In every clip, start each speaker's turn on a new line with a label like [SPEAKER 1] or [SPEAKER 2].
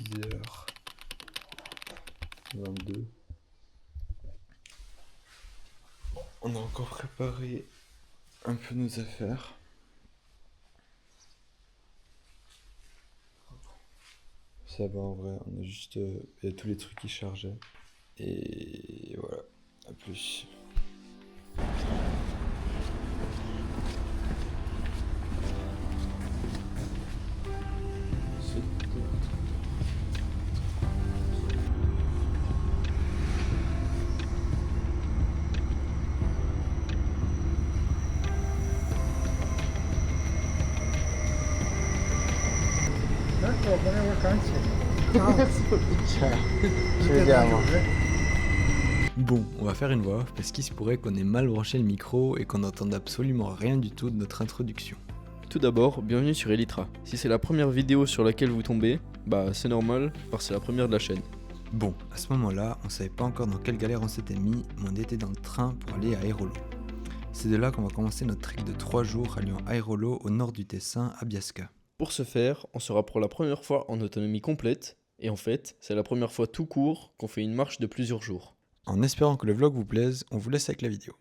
[SPEAKER 1] 6h22. On a encore préparé un peu nos affaires. Ça va en vrai, on a juste il y a tous les trucs qui chargeaient. Et voilà, à plus.
[SPEAKER 2] Ecco, buone vacanze.
[SPEAKER 1] Ci vediamo.
[SPEAKER 3] Bon, on va faire une voix off parce qu'il se pourrait qu'on ait mal branché le micro et qu'on n'entende absolument rien du tout de notre introduction.
[SPEAKER 4] Tout d'abord, bienvenue sur Elytra. Si c'est la première vidéo sur laquelle vous tombez, bah c'est normal, parce que c'est la première de la chaîne.
[SPEAKER 3] Bon, à ce moment-là, on savait pas encore dans quelle galère on s'était mis, mais on était dans le train pour aller à Airolo. C'est de là qu'on va commencer notre trek de 3 jours alliant Airolo au nord du Tessin à Biasca.
[SPEAKER 4] Pour ce faire, on sera pour la première fois en autonomie complète, et en fait, c'est la première fois tout court qu'on fait une marche de plusieurs jours.
[SPEAKER 3] En espérant que le vlog vous plaise, on vous laisse avec la vidéo.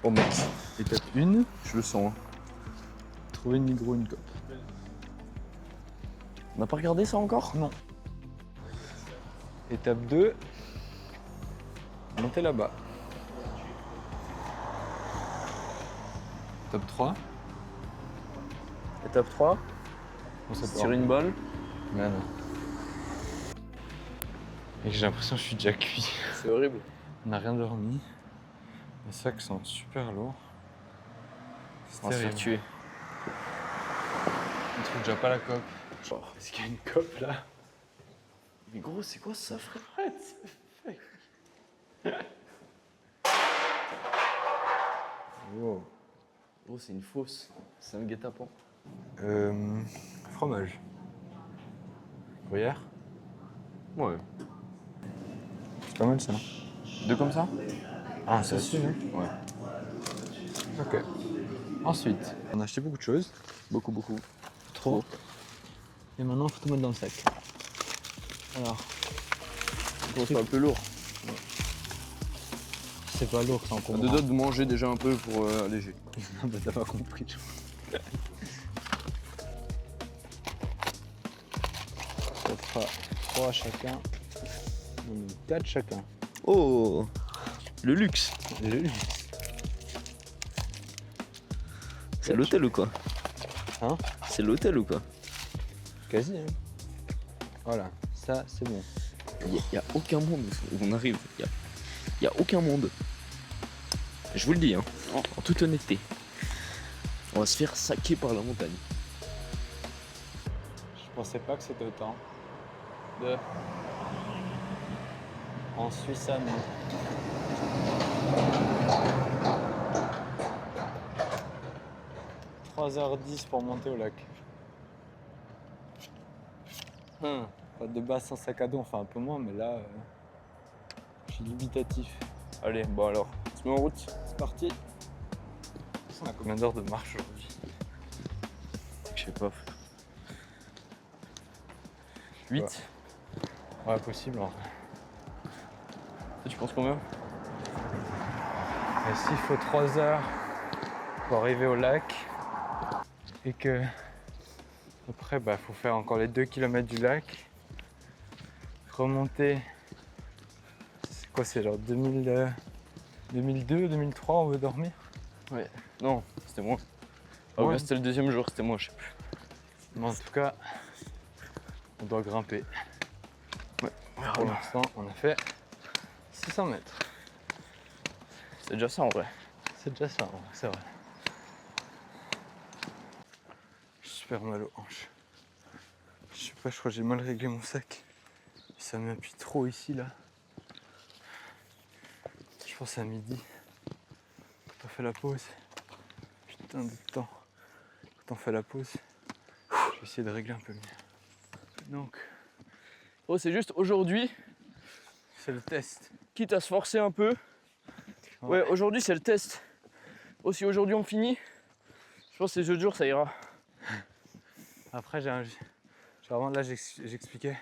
[SPEAKER 4] Oh mec,
[SPEAKER 1] Étape 1,
[SPEAKER 4] je le sens.
[SPEAKER 1] trouver une hydro, une cope.
[SPEAKER 4] On n'a pas regardé ça encore?
[SPEAKER 1] Non. Étape 2, monter là-bas. Étape 3,
[SPEAKER 4] Étape 3,
[SPEAKER 1] on se
[SPEAKER 4] tirer une balle.
[SPEAKER 1] Mais non. Et j'ai l'impression que je suis déjà cuit.
[SPEAKER 4] C'est horrible.
[SPEAKER 1] On n'a rien dormi. Les sacs sont super lourds. C'est
[SPEAKER 4] On va se faire
[SPEAKER 1] terrible.
[SPEAKER 4] tuer.
[SPEAKER 1] On trouve déjà pas la cope.
[SPEAKER 4] Genre.
[SPEAKER 1] Est-ce qu'il y a une cope là?
[SPEAKER 4] Mais gros, c'est quoi ça, frère?
[SPEAKER 1] Wow.
[SPEAKER 4] Gros, c'est une fausse. C'est un guet-apens.
[SPEAKER 1] Fromage. Gruyère.
[SPEAKER 4] Ouais.
[SPEAKER 1] C'est pas mal ça.
[SPEAKER 4] Deux comme ça?
[SPEAKER 1] Ah, ça suffit.
[SPEAKER 4] Ouais.
[SPEAKER 1] Ok. Ensuite, on a acheté beaucoup de choses.
[SPEAKER 4] Beaucoup, beaucoup.
[SPEAKER 1] Trop. Et maintenant, faut tout mettre dans le sac. Alors,
[SPEAKER 4] Gros, c'est un peu lourd.
[SPEAKER 1] c'est pas lourd, c'est
[SPEAKER 4] On a
[SPEAKER 1] encore
[SPEAKER 4] deux doigts de manger déjà un peu pour alléger.
[SPEAKER 1] bah, t'as pas compris. Ça fera 3 chacun. Non, 4 chacun.
[SPEAKER 4] Oh, le luxe. C'est l'hôtel ou quoi?
[SPEAKER 1] Hein?
[SPEAKER 4] C'est l'hôtel ou quoi?
[SPEAKER 1] Quasi, hein. Voilà, ça c'est bon.
[SPEAKER 4] Il y a aucun monde où on arrive. Il y a aucun monde. Je vous le dis, hein, en toute honnêteté. On va se faire saquer par la montagne.
[SPEAKER 1] Je pensais pas que c'était autant. En Suisse allemande. 3h10 pour monter au lac. Pas de base sans sac à dos, enfin un peu moins, mais là, je suis dubitatif.
[SPEAKER 4] Allez, bon alors, on se met en route.
[SPEAKER 1] C'est parti. On a combien d'heures de marche aujourd'hui?
[SPEAKER 4] Je sais pas. 8.
[SPEAKER 1] Ouais, possible en vrai.
[SPEAKER 4] Tu penses combien?
[SPEAKER 1] Et s'il faut 3 heures pour arriver au lac, et que après, bah, faut faire encore les 2 km du lac, remonter, c'est quoi, c'est genre 2002, 2003, on veut dormir?
[SPEAKER 4] Ouais. Non, c'était moi. Ah
[SPEAKER 1] Ouais.
[SPEAKER 4] ouais, c'était le deuxième jour, c'était moi, je sais plus.
[SPEAKER 1] Mais en tout cas, on doit grimper.
[SPEAKER 4] Ouais.
[SPEAKER 1] Pour l'instant, on a fait 600 mètres.
[SPEAKER 4] C'est déjà ça en vrai.
[SPEAKER 1] C'est déjà ça, ouais, c'est vrai. J'ai super mal aux hanches. Je sais pas, je crois que j'ai mal réglé mon sac. Ça m'appuie trop ici, là. Je pense à midi. Quand on fait la pause. Putain de temps. Quand on fait la pause, je vais essayer de régler un peu mieux. Donc,
[SPEAKER 4] Oh, c'est juste aujourd'hui,
[SPEAKER 1] c'est le test.
[SPEAKER 4] quitte à se forcer un peu. Ouais, aujourd'hui c'est le test. Oh, si aujourd'hui on finit, Je pense que ces autres jours, ça ira.
[SPEAKER 1] Après, vraiment là, j'expliquais.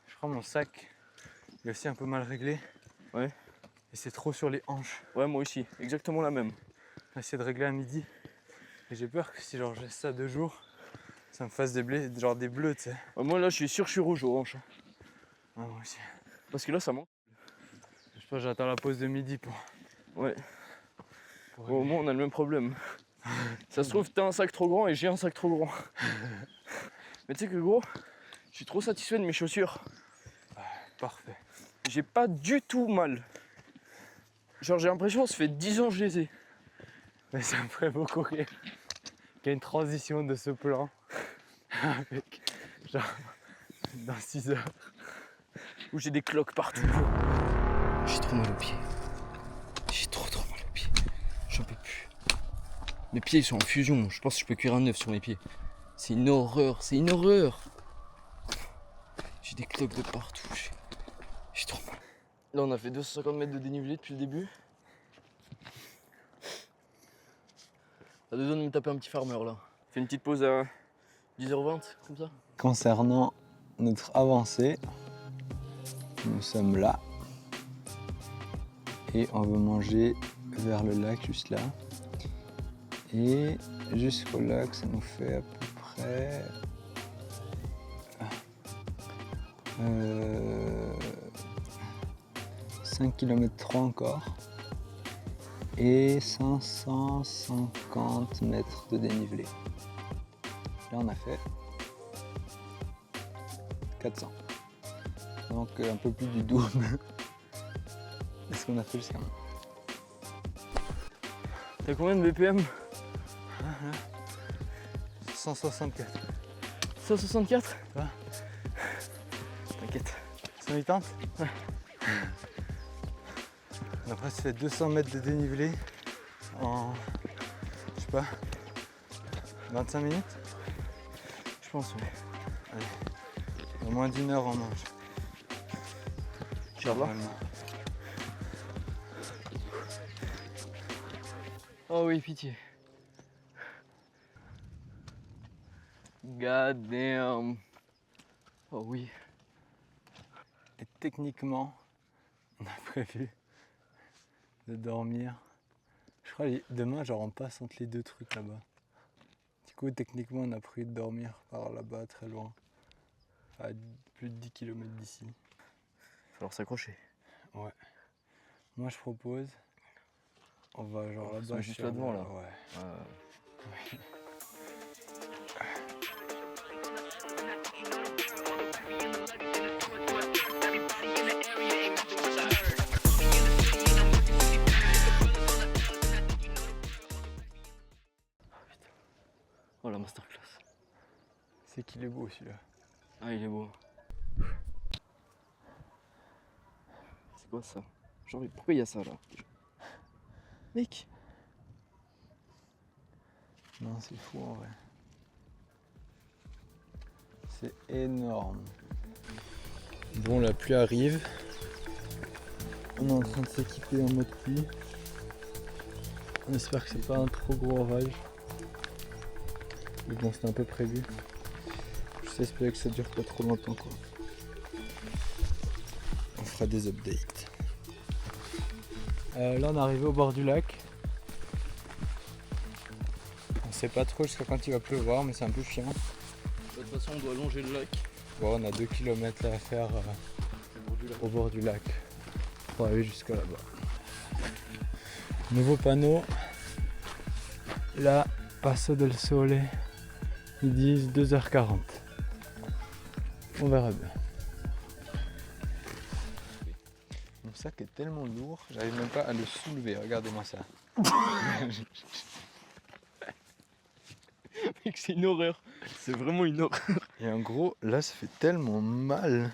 [SPEAKER 1] Je crois mon sac, il est aussi un peu mal réglé.
[SPEAKER 4] Ouais.
[SPEAKER 1] Et c'est trop sur les hanches.
[SPEAKER 4] Ouais, moi aussi, exactement la même.
[SPEAKER 1] On va essayer de régler à midi. Et j'ai peur que si genre je laisse ça 2 jours, ça me fasse des bleus, tu sais.
[SPEAKER 4] Ouais, moi là, je suis sûr que je suis rouge aux hanches.
[SPEAKER 1] Ouais, moi aussi.
[SPEAKER 4] Parce que là, ça manque.
[SPEAKER 1] Je pense que j'attends la pause de midi pour.
[SPEAKER 4] Ouais.
[SPEAKER 1] pour
[SPEAKER 4] Bon, au moins, on a le même problème. Ça se trouve, t'as un sac trop grand et j'ai un sac trop grand. Mais tu sais que gros, je suis trop satisfait de mes chaussures.
[SPEAKER 1] Parfait.
[SPEAKER 4] J'ai pas du tout mal. Genre, j'ai l'impression que ça fait 10 ans que je les ai.
[SPEAKER 1] Mais ça me ferait beaucoup rire qu'il y ait une transition de ce plan avec genre dans 6 heures.
[SPEAKER 4] Où j'ai des cloques partout. J'ai trop mal aux pieds. J'ai trop mal aux pieds. J'en peux plus. Mes pieds ils sont en fusion. Je pense que je peux cuire un œuf sur mes pieds. C'est une horreur, c'est une horreur. J'ai des cloques de partout. J'ai trop mal. Là on a fait 250 mètres de dénivelé depuis le début. À 2 ans de me taper un petit farmer là. Fais une petite pause à 10h20 comme ça.
[SPEAKER 3] Concernant notre avancée, nous sommes là et on veut manger vers le lac juste là. Et jusqu'au lac, ça nous fait à peu près 5 km 3 encore et 550 mètres de dénivelé. Là on a fait 400. Donc un peu plus du double de ce qu'on a fait jusqu'à maintenant.
[SPEAKER 4] T'as combien de BPM?
[SPEAKER 1] 164.
[SPEAKER 4] 164?
[SPEAKER 1] Ouais.
[SPEAKER 4] T'inquiète.
[SPEAKER 1] 180. Ouais. Après, ça fait 200 mètres de dénivelé en, je sais pas, 25 minutes.
[SPEAKER 4] Je pense, ouais.
[SPEAKER 1] Allez, au moins d'1 heure en marche.
[SPEAKER 4] Inch'Allah.
[SPEAKER 1] Normalement.
[SPEAKER 4] Oh oui, pitié. God damn. Oh oui.
[SPEAKER 1] Et techniquement, on a prévu de dormir. Je crois demain, genre on passe entre les 2 trucs là-bas. Du coup, techniquement, on a prévu de dormir par là-bas, très loin. À plus de 10 km d'ici.
[SPEAKER 4] Il va falloir s'accrocher.
[SPEAKER 1] Ouais. Moi, je propose, on va genre
[SPEAKER 4] On se
[SPEAKER 1] là-bas.
[SPEAKER 4] met juste là devant, là.
[SPEAKER 1] Ouais.
[SPEAKER 4] Oh la masterclass.
[SPEAKER 1] C'est qu'il est beau celui-là.
[SPEAKER 4] Ah, il est beau. C'est quoi ça? Genre, pourquoi il y a ça là? Mec!
[SPEAKER 1] Non, c'est fou en vrai. C'est énorme. Bon, la pluie arrive. On est en train de s'équiper en mode pluie. On espère que c'est pas un trop gros orage. Mais bon, c'était un peu prévu. Juste espérer que ça dure pas trop longtemps quoi. On fera des updates. Là on est arrivé au bord du lac. On sait pas trop jusqu'à quand il va pleuvoir mais c'est un peu chiant.
[SPEAKER 4] De toute façon, on doit longer le lac.
[SPEAKER 1] Bon, on a 2 km à faire au bord du lac pour aller jusqu'à là-bas. Nouveau panneau. Là, Passo del Sole. Ils disent 2h40. On verra bien. Mon sac est tellement lourd, j'arrive même pas à le soulever. Regardez-moi ça.
[SPEAKER 4] Mec, c'est une horreur. C'est vraiment une horreur.
[SPEAKER 1] Et en gros, là, ça fait tellement mal.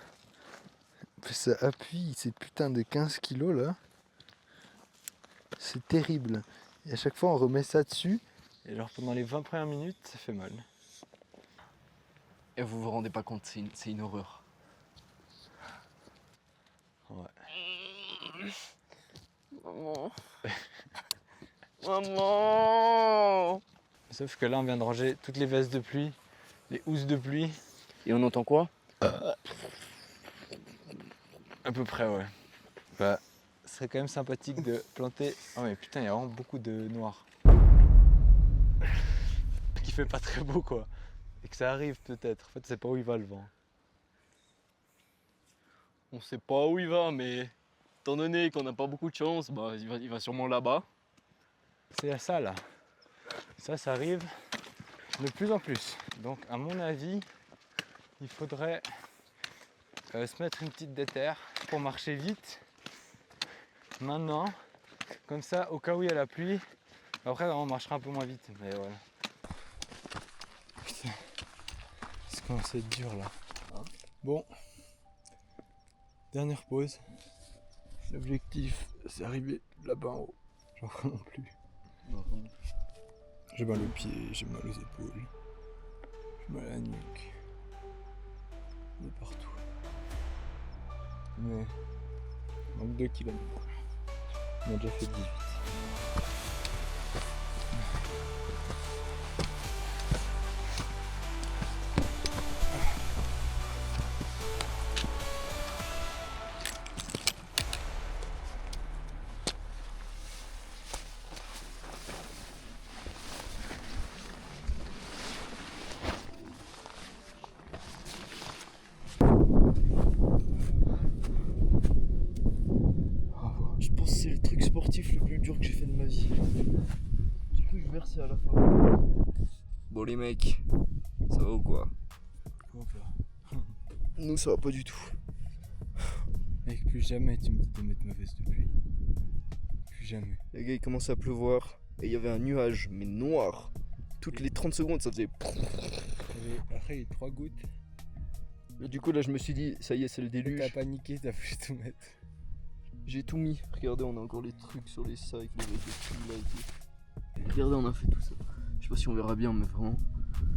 [SPEAKER 1] Ça appuie ces putains de 15 kilos là. C'est terrible. Et à chaque fois, on remet ça dessus. Et alors, pendant les 20 premières minutes, ça fait mal.
[SPEAKER 4] Et vous vous rendez pas compte, c'est une horreur.
[SPEAKER 1] Ouais.
[SPEAKER 4] Maman. Maman.
[SPEAKER 1] Sauf que là on vient de ranger toutes les vestes de pluie, les housses de pluie.
[SPEAKER 4] Et on entend quoi?
[SPEAKER 1] À peu près ouais. Bah, ce serait quand même sympathique de planter... Oh mais putain, il y a vraiment beaucoup de noir. Qui fait pas très beau quoi. Et que ça arrive peut-être. En fait, c'est pas où il va le vent.
[SPEAKER 4] On sait pas où il va, mais étant donné qu'on n'a pas beaucoup de chance, bah il va sûrement là-bas.
[SPEAKER 1] C'est ça là. Ça arrive de plus en plus. Donc à mon avis, il faudrait se mettre une petite déterre pour marcher vite. Maintenant, comme ça, au cas où il y a la pluie, après on marchera un peu moins vite. Mais voilà. Putain, c'est commence à être dur là. Bon, dernière pause. L'objectif, c'est arriver là-bas en haut. J'en crois non plus. J'ai mal aux pieds, j'ai mal aux épaules, j'ai mal à la nuque, de partout. Mais il manque 2 km. On a déjà fait 18.
[SPEAKER 4] Je pense que c'est le truc sportif le plus dur que j'ai fait de ma vie. Du coup, je versais à la fin. Bon, les mecs, ça va ou quoi?
[SPEAKER 1] Comment faire?
[SPEAKER 4] Nous, ça va pas du tout.
[SPEAKER 1] Mec, plus jamais tu me dis de mettre ma veste de pluie. Plus jamais.
[SPEAKER 4] Les gars, il commençait à pleuvoir et il y avait un nuage, mais noir. Toutes les 30 secondes, ça faisait.
[SPEAKER 1] Après, il y a eu 3 gouttes.
[SPEAKER 4] Et du coup, là, je me suis dit, ça y est, c'est le
[SPEAKER 1] T'as
[SPEAKER 4] déluge.
[SPEAKER 1] paniqué, t'as voulu tout mettre.
[SPEAKER 4] J'ai tout mis. Regardez, on a encore les trucs sur les sacs, les trucs là et tout. Regardez, on a fait tout ça. Je sais pas si on verra bien, mais vraiment.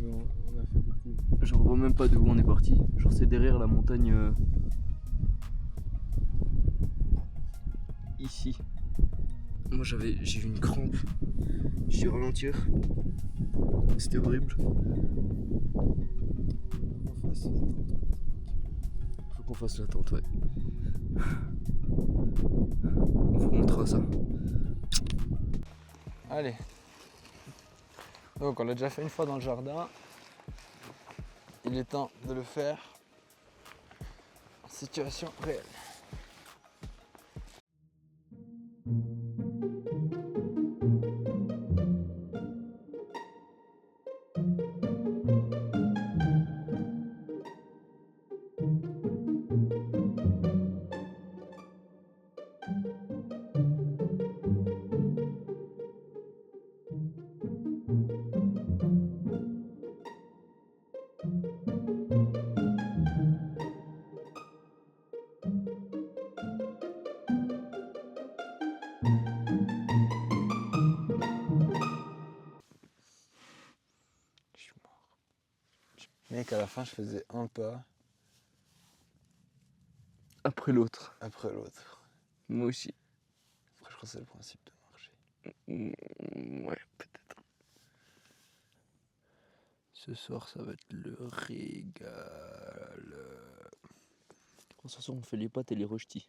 [SPEAKER 1] On a fait beaucoup.
[SPEAKER 4] Je vois même pas de où on est parti. Genre, c'est derrière la montagne. Ici. Moi, j'ai eu une crampe. J'ai dû ralentir. C'était horrible. Faut qu'on fasse l'attente, ouais. On vous montrera ça.
[SPEAKER 1] Allez. Donc on l'a déjà fait une fois dans le jardin. Il est temps de le faire en situation réelle. Je suis mort. Mec, à la fin, je faisais un pas
[SPEAKER 4] Après l'autre.
[SPEAKER 1] après l'autre.
[SPEAKER 4] Moi aussi.
[SPEAKER 1] Après, je crois que c'est le principe de marcher.
[SPEAKER 4] Ouais, peut-être.
[SPEAKER 1] Ce soir, ça va être le régal.
[SPEAKER 4] Ce soir, on fait les pâtes et les rochetis.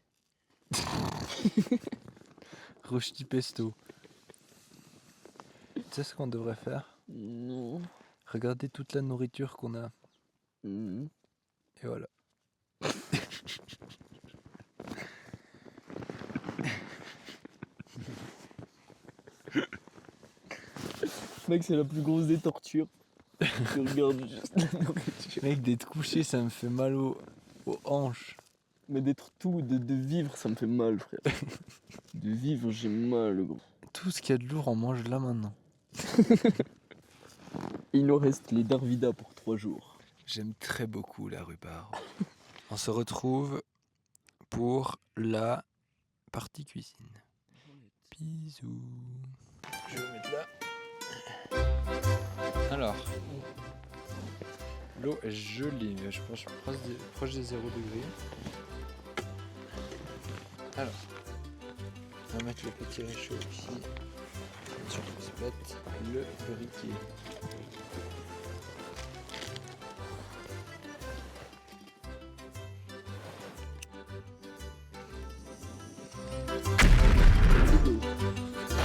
[SPEAKER 1] Rochti pesto. Tu sais ce qu'on devrait faire?
[SPEAKER 4] Non.
[SPEAKER 1] Regardez toute la nourriture qu'on a.
[SPEAKER 4] Mhm.
[SPEAKER 1] Et voilà.
[SPEAKER 4] Mec, c'est la plus grosse des tortures. Je regarde juste la nourriture.
[SPEAKER 1] Mec, d'être couché, ça me fait mal aux hanches.
[SPEAKER 4] Mais d'être tout, de vivre, ça me fait mal, frère. De vivre, j'ai mal, gros.
[SPEAKER 1] Tout ce qu'il y a de lourd, on mange là maintenant.
[SPEAKER 4] Il nous reste les Darvida pour 3 jours.
[SPEAKER 1] J'aime très beaucoup la rhubarbe. On se retrouve pour la partie cuisine. Bisous. Je vais vous mettre là. Alors, l'eau est gelée, mais je pense proche des 0 degrés. Alors, on va mettre le petit réchaud ici. Attention, pète le briquet.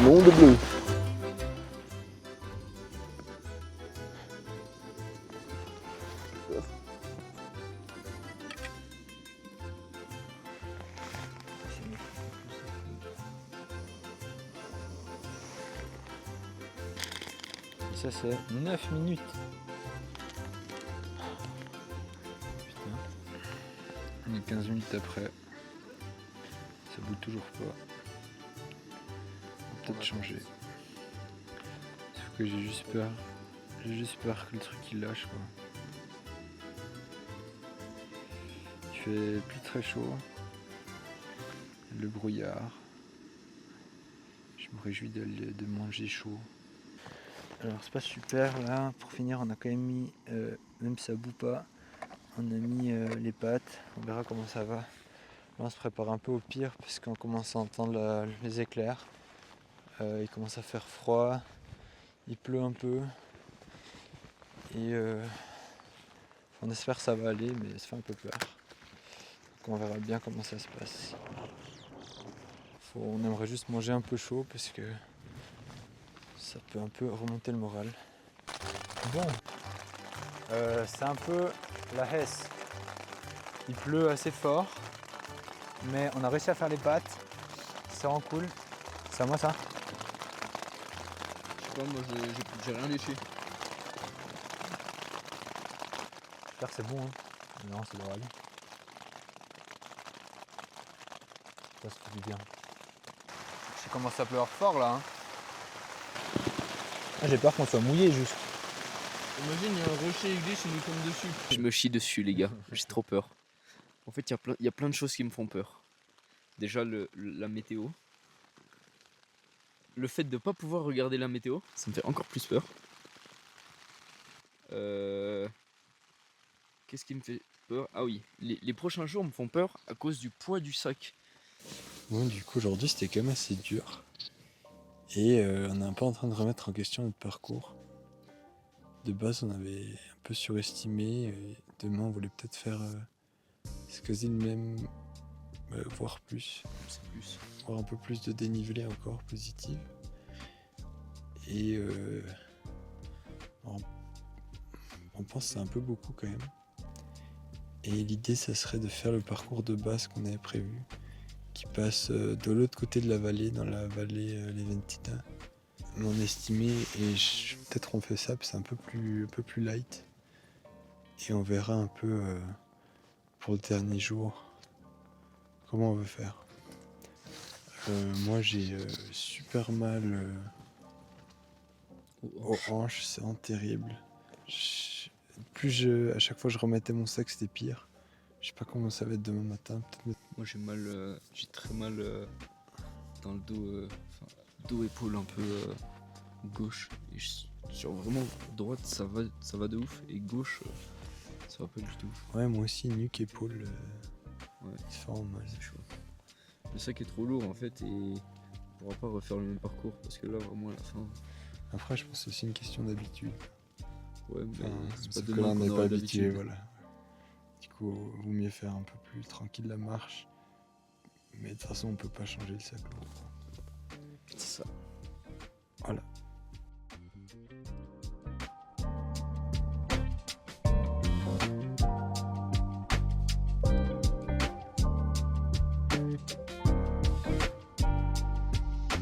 [SPEAKER 4] Monde bleu.
[SPEAKER 1] Ça c'est 9 minutes. Putain. On est 15 minutes après. Ça bouge toujours pas. On va peut-être changer. Sauf que j'ai juste peur. J'ai juste peur que le truc il lâche quoi. Il fait plus très chaud. Le brouillard. Je me réjouis de manger chaud. Alors c'est pas super là, pour finir on a quand même mis, même si ça bout pas, on a mis les pâtes, on verra comment ça va. Là on se prépare un peu au pire parce qu'on commence à entendre les éclairs, il commence à faire froid, il pleut un peu et on espère que ça va aller mais ça fait un peu peur. Donc on verra bien comment ça se passe. On aimerait juste manger un peu chaud parce que ça peut un peu remonter le moral. Bon, c'est un peu la Hesse. Il pleut assez fort, mais on a réussi à faire les pâtes. C'est vraiment cool. C'est à moi ça?
[SPEAKER 4] Je sais pas, moi j'ai rien léché.
[SPEAKER 1] J'espère que c'est bon. Hein. Non, ça devrait aller. Ça se fait du bien. Ça commence à pleuvoir fort là. Hein. Ah, j'ai peur qu'on soit mouillé juste.
[SPEAKER 4] Imagine, il y a un rocher aiglé qui nous tombe dessus. Je me chie dessus, les gars. J'ai trop peur. En fait, il y a plein de choses qui me font peur. Déjà, la météo. Le fait de ne pas pouvoir regarder la météo, ça me fait encore plus peur. Qu'est-ce qui me fait peur? Ah oui, les prochains jours me font peur à cause du poids du sac.
[SPEAKER 1] Bon, du coup, aujourd'hui, c'était quand même assez dur. Et on est un peu en train de remettre en question notre parcours. De base, on avait un peu surestimé. Et demain, on voulait peut-être faire c'est quasi le même, voire plus.
[SPEAKER 4] C'est plus.
[SPEAKER 1] Avoir un peu plus de dénivelé encore positif. Et on pense que c'est un peu beaucoup quand même. Et l'idée, ça serait de faire le parcours de base qu'on avait prévu, qui passe de l'autre côté de la vallée, dans la vallée Leventida. On estimait, et peut-être on fait ça, parce que c'est un peu plus light. Et on verra un peu pour le dernier jour comment on veut faire. Moi j'ai super mal aux hanches, c'est vraiment terrible. À chaque fois je remettais mon sac, c'était pire. Je sais pas comment ça va être demain matin.
[SPEAKER 4] Moi j'ai très mal dans le dos, dos épaule un peu gauche. Et sur vraiment droite ça va de ouf et gauche ça va pas du tout.
[SPEAKER 1] Ouais, moi aussi nuque épaule,
[SPEAKER 4] Ouais.
[SPEAKER 1] c'est vraiment mal.
[SPEAKER 4] C'est chaud. Le sac est trop lourd en fait et on pourra pas refaire le même parcours parce que là vraiment à la fin.
[SPEAKER 1] Après je pense que c'est aussi une question d'habitude.
[SPEAKER 4] Ouais, mais c'est
[SPEAKER 1] Sauf
[SPEAKER 4] pas
[SPEAKER 1] que
[SPEAKER 4] demain
[SPEAKER 1] là, on
[SPEAKER 4] qu'on
[SPEAKER 1] n'est
[SPEAKER 4] aura
[SPEAKER 1] pas habitué,
[SPEAKER 4] l'habitude.
[SPEAKER 1] voilà. Du coup, vaut mieux faire un peu plus tranquille la marche. Mais de toute façon, on peut pas changer le sac lourd.
[SPEAKER 4] C'est ça.
[SPEAKER 1] Voilà.